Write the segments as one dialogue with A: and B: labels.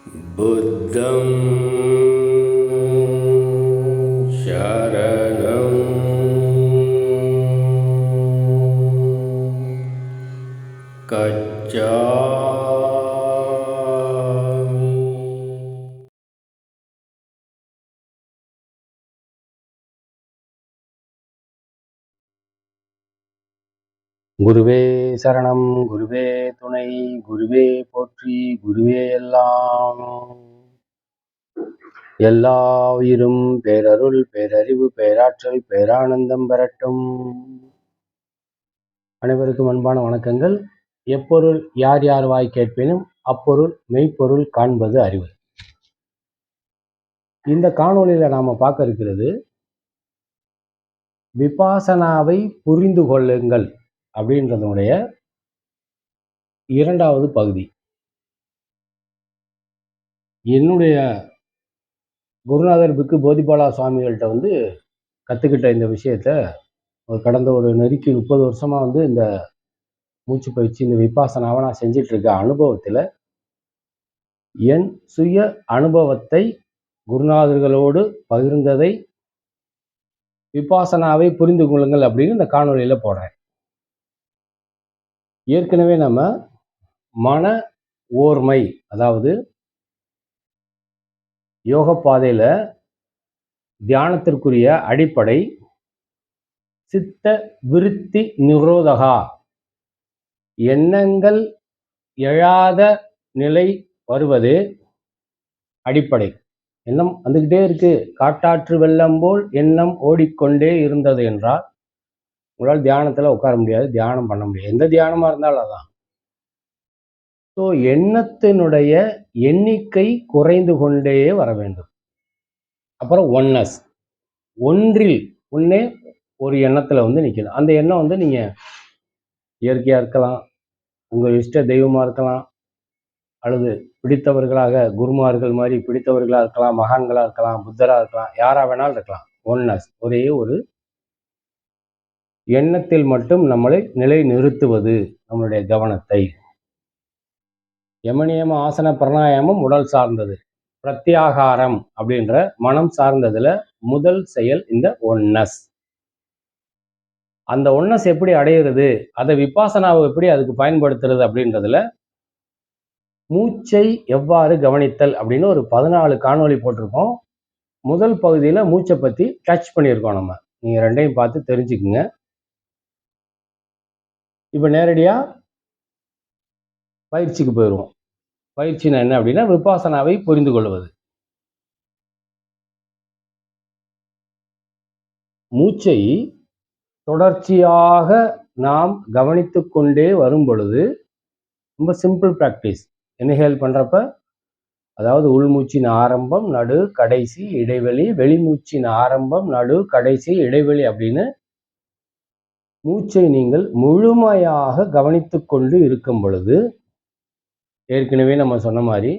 A: बुद्धं शरणं गच्छामि। குருவே சரணம், குருவே துணை, குருவே போற்றி, குருவே எல்லாம். எல்லா உயிரும் பேரருள், பேரறிவு, பேராற்றல், பேரானந்தம் பெறட்டும். அனைவருக்கும் அன்பான வணக்கங்கள். எப்பொருள் யார் யார் வாய் கேட்பினும் அப்பொருள் மெய்ப்பொருள் காண்பது அறிவு. இந்த காணொளியில நாம பார்க்க இருக்கிறது விபாசனாவை புரிந்து கொள்ளுங்கள் அப்படின்றதுடைய இரண்டாவது பகுதி. என்னுடைய குருநாதர் பிக்கு போதிபாலா சுவாமிகள்கிட்ட கற்றுக்கிட்ட இந்த விஷயத்த கடந்த ஒரு நெருக்கி 30 வருஷமாக இந்த மூச்சு பயிற்சி, இந்த விபாசனாவை நான் செஞ்சிட்டு இருக்க அனுபவத்தில் என் சுய அனுபவத்தை குருநாதர்களோடு பகிர்ந்ததை விபாசனாவை புரிந்து கொள்ளுங்கள் அப்படின்னு இந்த காணொலியில் போடுறேன். ஏற்கனவே நம்ம மன ஓர்மை, அதாவது யோக பாதையில தியானத்திற்குரிய அடிப்படை சித்த விருத்தி நிரோதகா, எண்ணங்கள் எழாத நிலை வருவது அடிப்படை. எண்ணம் வந்துகிட்டே இருக்கு, காட்டாற்று வெள்ளம் போல் எண்ணம் ஓடிக்கொண்டே இருந்தது என்றால் உங்களால் தியானத்துல உட்கார முடியாது, தியானம் பண்ண முடியாது. எந்த தியானமா இருந்தாலும் அதான். ஸோ எண்ணத்தினுடைய எண்ணிக்கை குறைந்து கொண்டே வர வேண்டும். அப்புறம் ஒன்னஸ், ஒன்றில் ஒன்னே ஒரு எண்ணத்துல நிக்கணும். அந்த எண்ணம் நீங்க இயற்கையா இருக்கலாம், உங்க இஷ்ட தெய்வமா இருக்கலாம், அல்லது பிடித்தவர்களாக குருமார்கள் மாதிரி பிடித்தவர்களா இருக்கலாம், மகான்களா இருக்கலாம், புத்தரா இருக்கலாம், யாரா வேணாலும் இருக்கலாம். ஒன்னஸ், ஒரே ஒரு எண்ணத்தில் மட்டும் நம்மளை நிலை நிறுத்துவது நம்மளுடைய கவனத்தை. யமனியம ஆசன பிராணாயாமம் உடல் சார்ந்தது, பிரத்யாகாரம் அப்படின்ற மனம் சார்ந்ததுல முதல் செயல் இந்த ஒன்னஸ். அந்த ஒன்னஸ் எப்படி அடையிறது, அதை விபாசனாவை எப்படி அதுக்கு பயன்படுத்துறது அப்படின்றதுல மூச்சை எவ்வாறு கவனித்தல் அப்படின்னு ஒரு 14 காணொளி போட்டிருக்கோம். முதல் பகுதியில மூச்சை பத்தி டச் பண்ணியிருக்கோம். நம்ம நீங்க ரெண்டையும் பார்த்து தெரிஞ்சுக்குங்க. இப்ப நேரடியா பயிற்சிக்கு போயிடுவோம். பயிற்சினா என்ன அப்படின்னா விபாசனாவை புரிந்து கொள்வது. மூச்சை தொடர்ச்சியாக நாம் கவனித்து கொண்டே வரும் பொழுது ரொம்ப சிம்பிள் பிராக்டிஸ். இன்ஹேல் பண்றப்ப, அதாவது உள்மூச்சின் ஆரம்பம், நடு, கடைசி, இடைவெளி, வெளிமூச்சின் ஆரம்பம், நடு, கடைசி, இடைவெளி அப்படின்னு மூச்சை நீங்கள் முழுமையாக கவனித்து கொண்டு இருக்கும் பொழுது, ஏற்கனவே நம்ம சொன்ன மாதிரி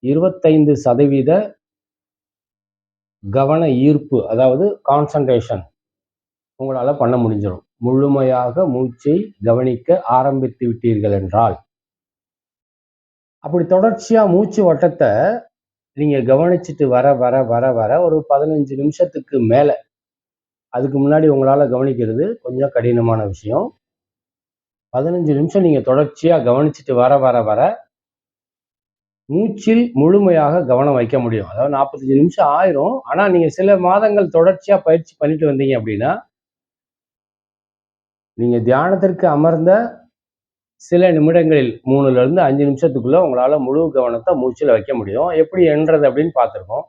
A: 25% கவன ஈர்ப்பு, அதாவது கான்சன்ட்ரேஷன் உங்களால பண்ண முடிஞ்சிடும். முழுமையாக மூச்சை கவனிக்க ஆரம்பித்து விட்டீர்கள் என்றால், அப்படி தொடர்ச்சியா மூச்சு வட்டத்தை நீங்க கவனிச்சுட்டு வர வர வர வர ஒரு 15 நிமிஷத்துக்கு மேல, அதுக்கு முன்னாடி உங்களால கவனிக்கிறது கொஞ்சம் கடினமான விஷயம். 15 நிமிஷம் நீங்க தொடர்ச்சியா கவனிச்சுட்டு வர வர வர மூச்சில் முழுமையாக கவனம் வைக்க முடியும். அதாவது 45 நிமிஷம் ஆயிரும். ஆனா நீங்க சில மாதங்கள் தொடர்ச்சியா பயிற்சி பண்ணிட்டு வந்தீங்க அப்படின்னா, நீங்க தியானத்திற்கு அமர்ந்த சில நிமிடங்களில் 3ல இருந்து 5 நிமிஷத்துக்குள்ள உங்களால முழு கவனத்தை மூச்சில் வைக்க முடியும். எப்படி என்றது அப்படின்னு பார்த்துருக்கோம்.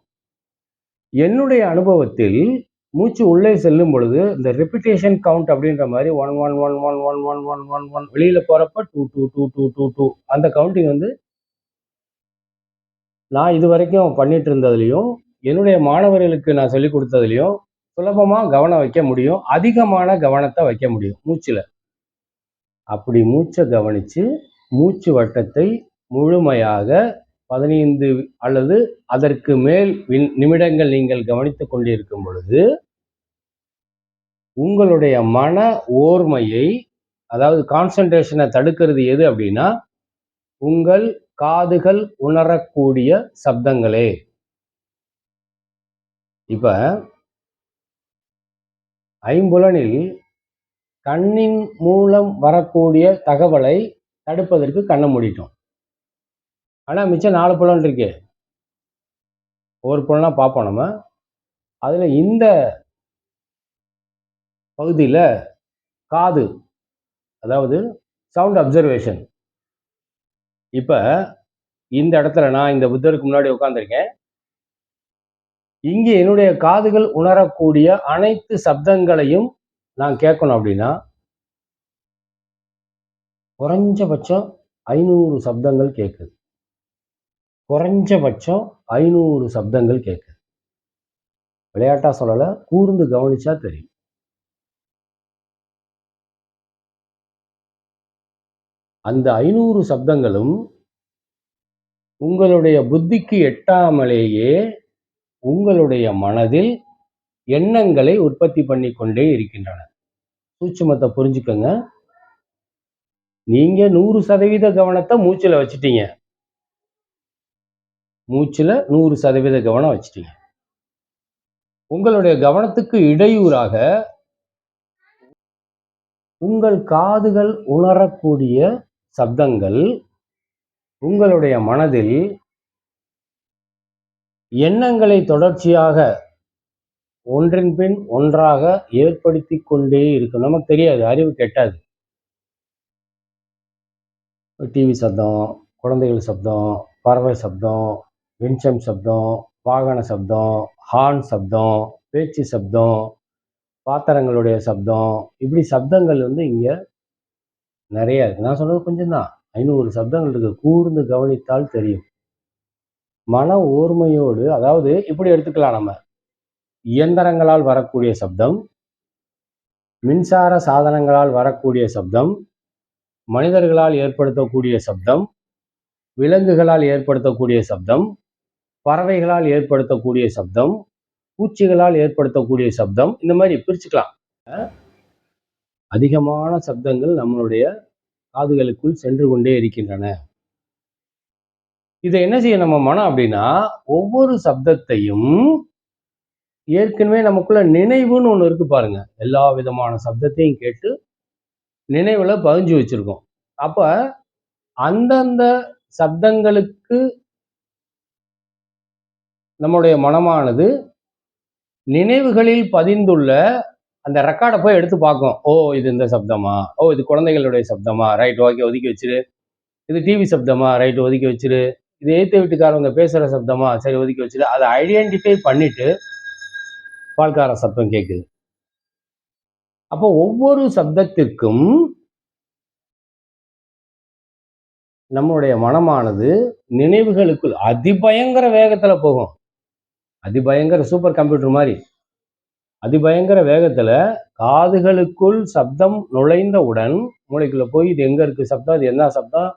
A: என்னுடைய அனுபவத்தில் மூச்சு உள்ளே செல்லும் பொழுது இந்த ரெப்பிட்டேஷன் கவுண்ட் அப்படின்ற மாதிரி 1 1 1 1 1 1 1 1 1 வெளியில போறப்ப 2 2 2 2 2 2 அந்த கவுண்டிங் நான் இது வரைக்கும் பண்ணிட்டு இருந்ததுலையும் என்னுடைய மாணவர்களுக்கு நான் சொல்லிக் கொடுத்ததுலையும் சுலபமா கவனம் வைக்க முடியும், அதிகமான கவனத்தை வைக்க முடியும் மூச்சுல. அப்படி மூச்சை கவனிச்சு மூச்சு வட்டத்தை முழுமையாக 15 அல்லது அதற்கு மேல் நிமிடங்கள் நீங்கள் கவனித்துக் கொண்டிருக்கும் பொழுது உங்களுடைய மன ஓர்மையை, அதாவது கான்சன்ட்ரேஷனை தடுக்கிறது எது அப்படின்னா உங்கள் காதுகள் உணரக்கூடிய சப்தங்களே. இப்ப ஐம்புலனில் கண்ணின் மூலம் வரக்கூடிய தகவலை தடுப்பதற்கு கண்ணை மூடிட்டோம். ஆனா மிச்சம் 4 புலன் இருக்கு. ஒவ்வொரு புலனா பார்ப்போம் நம்ம. அதுல இந்த பகுதியில காது, அதாவது சவுண்ட் அப்சர்வேஷன். இப்ப இந்த இடத்துல நான் இந்த புத்தருக்கு முன்னாடி உட்கார்ந்திருக்கேன். இங்கே என்னுடைய காதுகள் உணரக்கூடிய அனைத்து சப்தங்களையும் நான் கேட்கணும் அப்படின்னா குறைஞ்சபட்சம் 500 சப்தங்கள் கேட்குது. குறைஞ்சபட்சம் 500 சப்தங்கள் கேட்குது. விளையாட்டா சொல்லல, கூர்ந்து கவனிச்சா தெரியும். அந்த 500 சப்தங்களும் உங்களுடைய புத்திக்கு எட்டாமலேயே உங்களுடைய மனதில் எண்ணங்களை உற்பத்தி பண்ணி கொண்டே இருக்கின்றன. சூட்சுமத்தை புரிஞ்சுக்கங்க. நீங்க 100% கவனத்தை மூச்சுல வச்சுட்டீங்க. மூச்சுல 100% கவனம் வச்சுட்டீங்க. உங்களுடைய கவனத்துக்கு இடையூறாக உங்கள் காதுகள் உணரக்கூடிய சப்தங்கள் உங்களுடைய மனதில் எண்ணங்களை தொடர்ச்சியாக ஒன்றின் பின் ஒன்றாக ஏற்படுத்தி கொண்டே இருக்கும். நமக்கு தெரியாது, அறிவு கெட்டாது. டிவி சப்தம், குழந்தைகள் சப்தம், பறவை சப்தம், விண்சம் சப்தம், வாகன சப்தம், ஹார்ன் சப்தம், பேச்சு சப்தம், பாத்திரங்களுடைய சப்தம், இப்படி சப்தங்கள் இங்க நிறைய இருக்கு. நான் சொன்னது கொஞ்சம் தான், 500 சப்தங்கள் இருக்கு. கூர்ந்து கவனித்தால் தெரியும். மன ஓர்மையோடு, அதாவது இப்படி எடுத்துக்கலாம் நம்ம. இயந்திரங்களால் வரக்கூடிய சப்தம், மின்சார சாதனங்களால் வரக்கூடிய சப்தம், மனிதர்களால் ஏற்படுத்தக்கூடிய சப்தம், விலங்குகளால் ஏற்படுத்தக்கூடிய சப்தம், பறவைகளால் ஏற்படுத்தக்கூடிய சப்தம், பூச்சிகளால் ஏற்படுத்தக்கூடிய சப்தம், இந்த மாதிரி பிரிச்சுக்கலாம். அதிகமான சப்தங்கள் நம்மளுடைய காதுகளுக்குள் சென்று கொண்டே இருக்கின்றன. இதை என்ன செய்ய நம்ம மனம் அப்படின்னா, ஒவ்வொரு சப்தத்தையும் ஏற்கனவே நமக்குள்ள நினைவுன்னு ஒண்ணு இருக்கு பாருங்க. எல்லா விதமான சப்தத்தையும் கேட்டு நினைவுல பதிஞ்சு வச்சிருக்கோம். அப்ப அந்தந்த சப்தங்களுக்கு நம்முடைய மனமானது நினைவுகளில் பதிந்துள்ள அந்த ரெக்கார்டை போய் எடுத்து பார்க்கும். ஓ, இது இந்த சப்தமா, ஓ இது குழந்தைகளுடைய சப்தமா, ரைட், ஓகே, ஒதுக்கி வச்சிரு. இது டிவி சப்தமா, ரைட், ஒதுக்கி வச்சிரு. இது எதிர்த்த வீட்டுக்காரவங்க பேசுற சப்தமா, சரி, ஒதுக்கி வச்சிரு. அதை ஐடென்டிஃபை பண்ணிட்டு பால்கார சப்தம் கேட்குது. அப்போ ஒவ்வொரு சப்தத்திற்கும் நம்முடைய மனமானது நினைவுகளுக்குள் அதிபயங்கர வேகத்துல போகும். அதிபயங்கர சூப்பர் கம்ப்யூட்டர் மாதிரி அதிபயங்கர வேகத்துல காதுகளுக்குள் சப்தம் நுழைந்தவுடன் மூளைக்குள்ள போய் இது எங்க இருக்கு சப்தம், இது என்ன சப்தம்,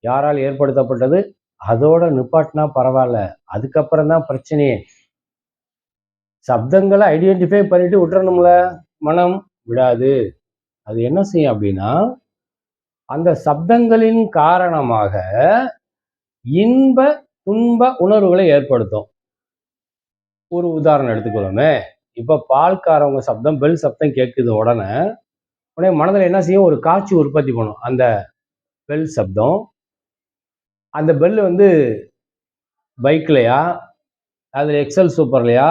A: யாரால் ஏற்படுத்தப்பட்டது, அதோட நிப்பாட்டினா பரவாயில்ல. அதுக்கப்புறம் தான் பிரச்சனையே. சப்தங்களை ஐடென்டிஃபை பண்ணிட்டு விட்டுறணும்ல, மனம் விடாது. அது என்ன செய்யும் அப்படின்னா, அந்த சப்தங்களின் காரணமாக இன்ப துன்ப உணர்வுகளை ஏற்படுத்தும். ஒரு உதாரணம் எடுத்துக்கிறோமே, இப்ப பால்காரவங்க சப்தம், பெல் சப்தம் கேட்குது. உடனே மனதில் என்ன செய்யும், ஒரு காட்சி உற்பத்தி பண்ணும். அந்த பெல் சப்தம், அந்த பெல் பைக்லையா, அதுல எக்ஸல் சூப்பர்லையா,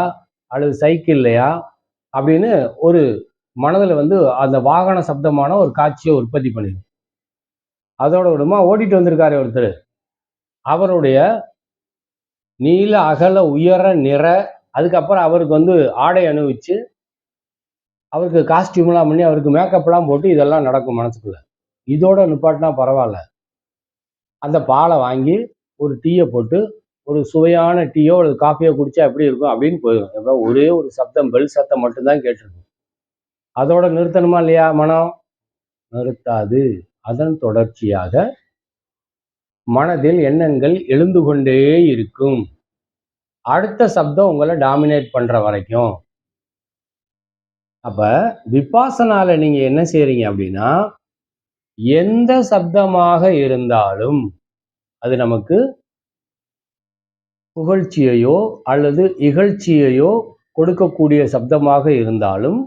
A: அல்லது சைக்கிள்லையா அப்படின்னு ஒரு மனதில் அந்த வாகன சப்தமான ஒரு காட்சியை உற்பத்தி பண்ணிடும். அதோட விடமா ஓடிட்டு வந்திருக்காரு ஒருத்தர், அவருடைய நீல அகல உயர நிற, அதுக்கப்புறம் அவருக்கு ஆடை அணிவிச்சு அவருக்கு காஸ்டியூம்லாம் பண்ணி அவருக்கு மேக்கப்லாம் போட்டு இதெல்லாம் நடக்கும் மனசுக்குள்ள. இதோட நிப்பாட்டினா பரவாயில்ல. அந்த பாலை வாங்கி ஒரு டீயை போட்டு ஒரு சுவையான டீயோ ஒரு காஃபியோ குடிச்சா எப்படி இருக்கும் அப்படின்னு போயிடும். இப்போ ஒரே ஒரு சப்தம், பெல் சத்தம் மட்டும்தான் கேட்டிருக்கும். அதோட நிறுத்தணுமா இல்லையா மனம்? நிறுத்தாது. அதன் தொடர்ச்சியாக மனதில் எண்ணங்கள் எழுந்து கொண்டே இருக்கும். அடுத்த சப்தம் உங்களை டாமினேட் பண்ற வரைக்கும். அப்ப விபாசனால நீங்க என்ன செய்றீங்க அப்படின்னா, எந்த சப்தமாக இருந்தாலும் அது நமக்கு புகழ்ச்சியையோ அல்லது இகழ்ச்சியையோ கொடுக்கக்கூடிய சப்தமாக இருந்தாலும்,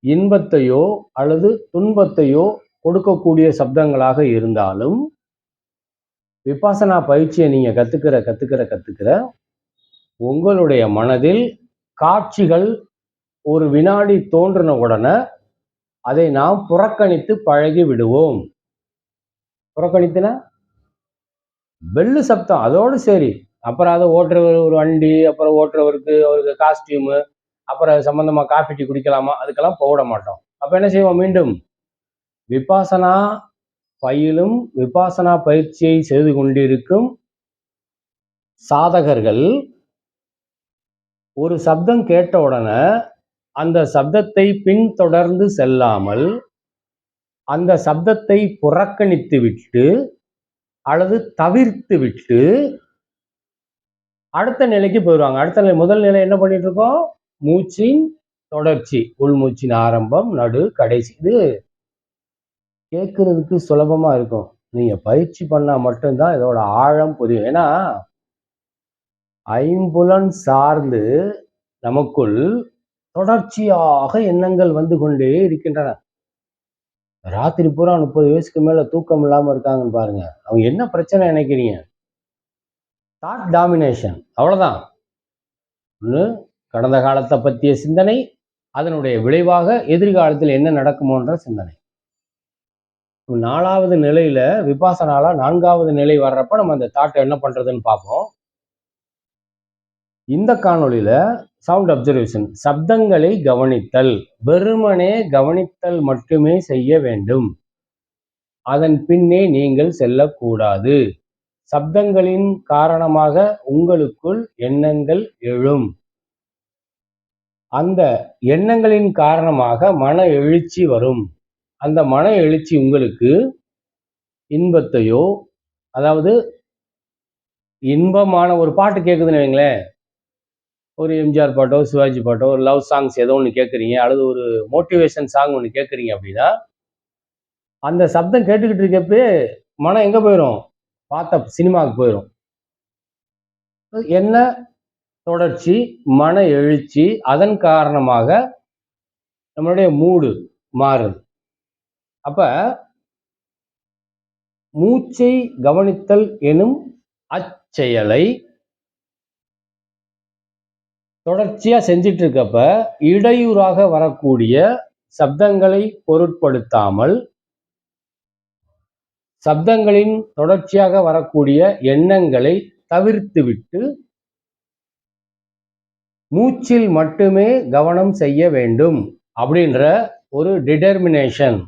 A: இன்பத்தையோ அல்லது துன்பத்தையோ கொடுக்கக்கூடிய சப்தங்களாக இருந்தாலும், விபாசனா பயிற்சியை நீங்க கத்துக்கிற உங்களுடைய மனதில் காட்சிகள் ஒரு வினாடி தோன்றின உடனே அதை நாம் புறக்கணித்து பழகி விடுவோம். புறக்கணித்துனா பெல்லு சப்தம் அதோடு சரி. அப்புறம் அதை ஓட்டுறவர் ஒரு வண்டி, அப்புறம் ஓட்டுறவருக்கு அவருக்கு காஸ்டியூமு, அப்புறம் அது சம்பந்தமா காஃபி டீ குடிக்கலாமா, அதுக்கெல்லாம் போட மாட்டோம். அப்ப என்ன செய்வோம்? மீண்டும் விபாசனா பயிலும் விபாசனா பயிற்சியை செய்து கொண்டிருக்கும் சாதகர்கள் ஒரு சப்தம் கேட்ட உடனே அந்த சப்தத்தை பின்தொடர்ந்து செல்லாமல் அந்த சப்தத்தை புறக்கணித்து விட்டு அல்லது தவிர்த்து விட்டு அடுத்த நிலைக்கு போயிடுவாங்க. அடுத்த நிலை, முதல் நிலை என்ன பண்ணிட்டு இருக்கோம்? மூச்சின் தொடர்ச்சி, உள்மூச்சின் ஆரம்பம், நடு, கடைசி. இது கேட்கறதுக்கு சுலபமா இருக்கும். நீங்க பயிற்சி பண்ணா மட்டும்தான் இதோட ஆழம் புரியும். ஏன்னா ஐம்புலன் சார்ந்து நமக்குள் தொடர்ச்சியாக எண்ணங்கள் வந்து கொண்டே இருக்கின்றன. ராத்திரி பூரா 30 வயசுக்கு மேல தூக்கம் இல்லாம இருக்காங்கன்னு பாருங்க. அவங்க என்ன பிரச்சனை நினைக்கிறீங்க? தாட் டாமினேஷன், அவ்வளவுதான். ஒன்று கடந்த காலத்தை பற்றிய சிந்தனை, அதனுடைய விளைவாக எதிர்காலத்தில் என்ன நடக்குமோன்ற சிந்தனை. 4வது நிலையில விபாசனால 4வது நிலை வர்றப்ப நம்ம அந்த தாட்டை என்ன பண்றதுன்னு பார்ப்போம். இந்த காணொளியில சவுண்ட் அப்சர்வேஷன், சப்தங்களை கவனித்தல், வெறுமனே கவனித்தல் மட்டுமே செய்ய வேண்டும். அதன் பின்னே நீங்கள் செல்லக்கூடாது. சப்தங்களின் காரணமாக உங்களுக்குள் எண்ணங்கள் எழும். அந்த எண்ணங்களின் காரணமாக மன எழுச்சி வரும். அந்த மன எழுச்சி உங்களுக்கு இன்பத்தையோ, அதாவது இன்பமான ஒரு பாட்டு கேட்குதுன்னு வைங்களேன், ஒரு எம்ஜிஆர் பாட்டோ, சிவாஜி பாட்டோ, ஒரு லவ் சாங்ஸ் ஏதோ ஒன்று கேட்குறீங்க, அல்லது ஒரு மோட்டிவேஷன் சாங் ஒன்று கேட்குறீங்க அப்படின்னா, அந்த சப்தம் கேட்டுக்கிட்டு இருக்கப்பே மனம் எங்கே போயிடும்? பார்த்த சினிமாவுக்கு போயிடும். என்ன தொடர்ச்சி, மன எழுச்சி, அதன் காரணமாக நம்மளுடைய மூடு மாறுது. அப்ப மூச்சை கவனித்தல் எனும் அச்செயலை தொடர்ச்சியா செஞ்சிட்டு இருக்கப்ப இடையூறாக வரக்கூடிய சப்தங்களை பொருட்படுத்தாமல், சப்தங்களின் தொடர்ச்சியாக வரக்கூடிய எண்ணங்களை தவிர்த்துவிட்டு மூச்சில் மட்டுமே கவனம் செய்ய வேண்டும் அப்படின்ற ஒரு டிட்டர்மினேஷன்,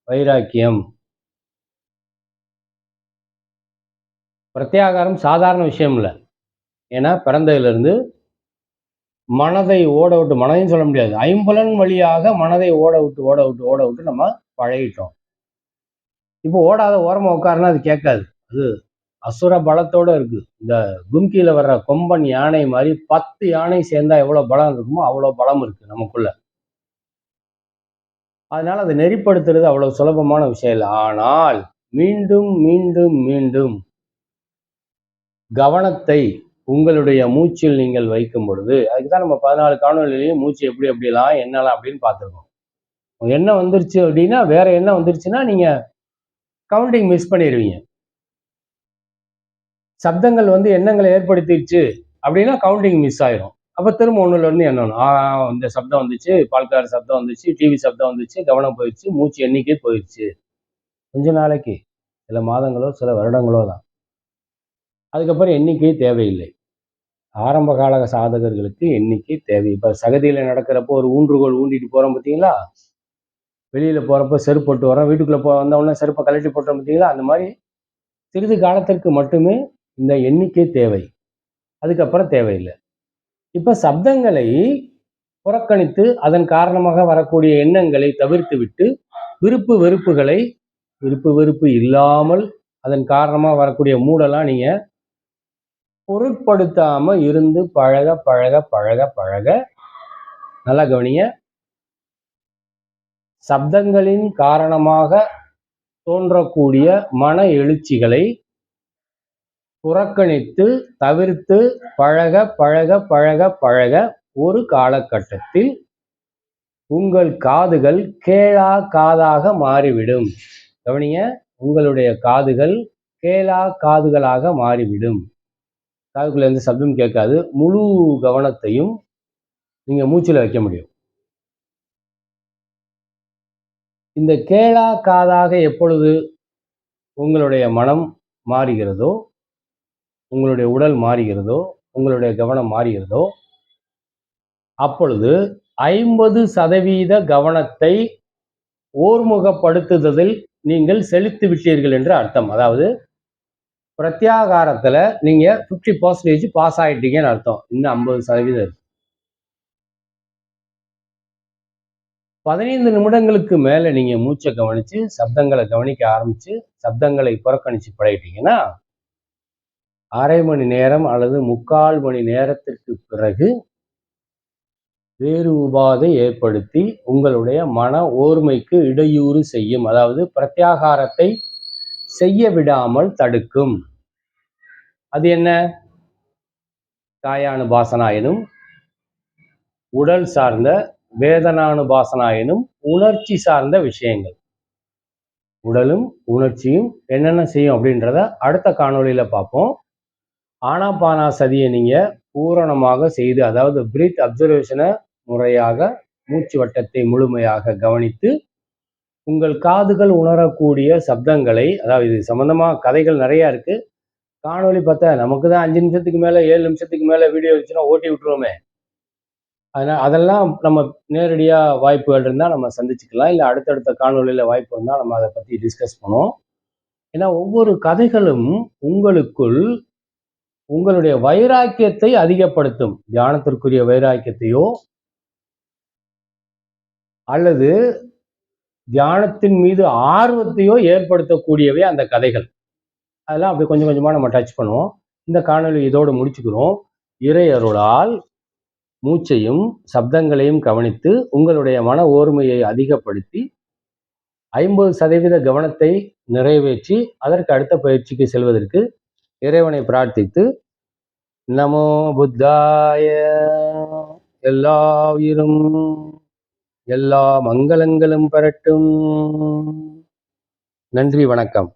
A: வைராக்கியம். பிரத்யாகாரம் சாதாரண விஷயம் இல்லை. ஏன்னா பிறந்ததிலிருந்து மனதை ஓட விட்டு, மனதையும் சொல்ல முடியாது, ஐம்புலன் வழியாக மனதை ஓட விட்டு நம்ம பழகிட்டோம். இப்போ ஓடாத ஓரமா உட்காருனா அது கேட்காது. அது அசுர பலத்தோட இருக்கு. இந்த கும்கியில வர்ற கொம்பன் யானை மாதிரி 10 யானை சேர்ந்தா எவ்வளவு பலம் இருக்குமோ அவ்வளவு பலம் இருக்கு நமக்குள்ள. அதனால அதை நெறிப்படுத்துறது அவ்வளவு சுலபமான விஷயம் இல்லை. ஆனால் மீண்டும் மீண்டும் மீண்டும் கவனத்தை உங்களுடைய மூச்சில் நீங்கள் வைக்கும் பொழுது, அதுக்குதான் நம்ம 14 காணொலியிலையும் மூச்சு எப்படி எப்படிலாம் என்னலாம் அப்படின்னு பார்த்துருக்கோம். எண்ணம் வந்துருச்சு அப்படின்னா, வேற எண்ணம் வந்துருச்சுன்னா நீங்க கவுண்டிங் மிஸ் பண்ணிடுவீங்க. சப்தங்கள் வந்து எண்ணங்களை ஏற்படுத்திடுச்சு அப்படின்னா கவுண்டிங் மிஸ் ஆயிரும். அப்ப திரும்ப ஒண்ணுல இருந்து எண்ணணும். இந்த சப்தம் வந்துச்சு, பால்கார சப்தம் வந்துச்சு, டிவி சப்தம் வந்துச்சு, கவனம் போயிடுச்சு, மூச்சு எண்ணிக்கை போயிடுச்சு. கொஞ்ச நாளைக்கு, சில மாதங்களோ சில வருடங்களோ தான். அதுக்கப்புறம் எண்ணிக்கை தேவையில்லை. ஆரம்ப கால சாதகர்களுக்கு எண்ணிக்கை தேவை. இப்ப சகதியில நடக்கிறப்போ ஒரு ஊன்றுகோல் ஊண்டிட்டு போறோம் பார்த்தீங்களா? வெளியில போறப்ப செருப்பு போட்டு வரோம், வீட்டுக்குள்ள வந்த உடனே செருப்பை கழட்டி போட்டோம் பார்த்தீங்களா? அந்த மாதிரி சிறிது காலத்திற்கு மட்டுமே இந்த எண்ணிக்கை தேவை. அதுக்கப்புறம் தேவையில்லை. இப்ப சப்தங்களை புறக்கணித்து அதன் காரணமாக வரக்கூடிய எண்ணங்களை தவிர்த்து விட்டு விருப்பு வெறுப்பு இல்லாமல் அதன் காரணமாக வரக்கூடிய மூடெல்லாம் நீங்க பொருட்படுத்தாம இருந்து பழக பழக பழக பழக, நல்லா கவனிங்க, சப்தங்களின் காரணமாக தோன்றக்கூடிய மன எழுச்சிகளை புறக்கணித்து தவிர்த்து பழக பழக பழக பழக ஒரு காலகட்டத்தில் உங்கள் காதுகள் கேளா காதாக மாறிவிடும். கவனிங்க, உங்களுடைய காதுகள் கேளா காதுகளாக மாறிவிடும். காதுக்குள்ள எந்த சப்தமும் கேட்காது. முழு கவனத்தையும் நீங்க மூச்சுல வைக்க முடியும். இந்த கேளா காதாக எப்பொழுது உங்களுடைய மனம் மாறுகிறதோ, உங்களுடைய உடல் மாறுகிறதோ, உங்களுடைய கவனம் மாறுகிறதோ, அப்பொழுது 50% கவனத்தை ஓர்முகப்படுத்துதலில் நீங்கள் செலுத்தி விட்டீர்கள் என்று அர்த்தம். அதாவது பிரத்யாகாரத்துல நீங்க 50% பாஸ் ஆயிட்டீங்கன்னு அர்த்தம். இன்னும் 50% இருக்கு. 15 நிமிடங்களுக்கு மேல நீங்க மூச்சை கவனிச்சு சப்தங்களை கவனிக்க ஆரம்பிச்சு சப்தங்களை புறக்கணிச்சு பழகிட்டீங்கன்னா 1/2 மணி நேரம் அல்லது 3/4 மணி நேரத்திற்கு பிறகு வேறு உபாதை ஏற்படுத்தி உங்களுடைய மன ஓர்மைக்கு இடையூறு செய்யும். அதாவது பிரத்யாகாரத்தை செய்ய விடாமல் தடுக்கும். அது என்ன? காயானுபாசனா எனும் உடல் சார்ந்த, வேதனானுபாசனா எனும் உணர்ச்சி சார்ந்த விஷயங்கள். உடலும் உணர்ச்சியும் என்னென்ன செய்யும் அப்படின்றத அடுத்த காணொளியில பார்ப்போம். ஆனாபானா சதியை நீங்க பூரணமாக செய்து, அதாவது பிரீத் அப்சர்வேஷனை முறையாக மூச்சு வட்டத்தை முழுமையாக கவனித்து உங்கள் காதுகள் உணரக்கூடிய சப்தங்களை, அதாவது இது சம்பந்தமா கதைகள் நிறைய இருக்கு. காணொளி பார்த்தா நமக்கு தான் 5 நிமிஷத்துக்கு மேல 7 நிமிஷத்துக்கு மேல வீடியோ வச்சுன்னா ஓட்டி விட்டுருவோமே. அதனால அதெல்லாம் நம்ம நேரடியா வாய்ப்புகள் இருந்தா நம்ம சந்திச்சுக்கலாம். இல்லை அடுத்தடுத்த காணொளியில வாய்ப்பு இருந்தால் நம்ம அதை பத்தி டிஸ்கஸ் பண்ணுவோம். ஏன்னா ஒவ்வொரு கதைகளும் உங்களுக்குள் உங்களுடைய வைராக்கியத்தை அதிகப்படுத்தும். தியானத்திற்குரிய வைராக்கியத்தையோ அல்லது தியானத்தின் மீது ஆர்வத்தையோ ஏற்படுத்தக்கூடியவை அந்த கதைகள். அதெல்லாம் அப்படி கொஞ்சம் கொஞ்சமா நம்ம டச் பண்ணுவோம். இந்த காணொளி இதோடு முடிச்சுக்கிறோம். இறை அருளால் மூச்சையும் சப்தங்களையும் கவனித்து உங்களுடைய மன ஓர்மையை அதிகப்படுத்தி 50% கவனத்தை நிறைவேற்றி அதற்கு அடுத்த பயிற்சிக்கு செல்வதற்கு இறைவனை பிரார்த்தித்து, நமோ புத்தாய, எல்லா உயிரும் எல்லா மங்களங்களும் பெறட்டும். நன்றி, வணக்கம்.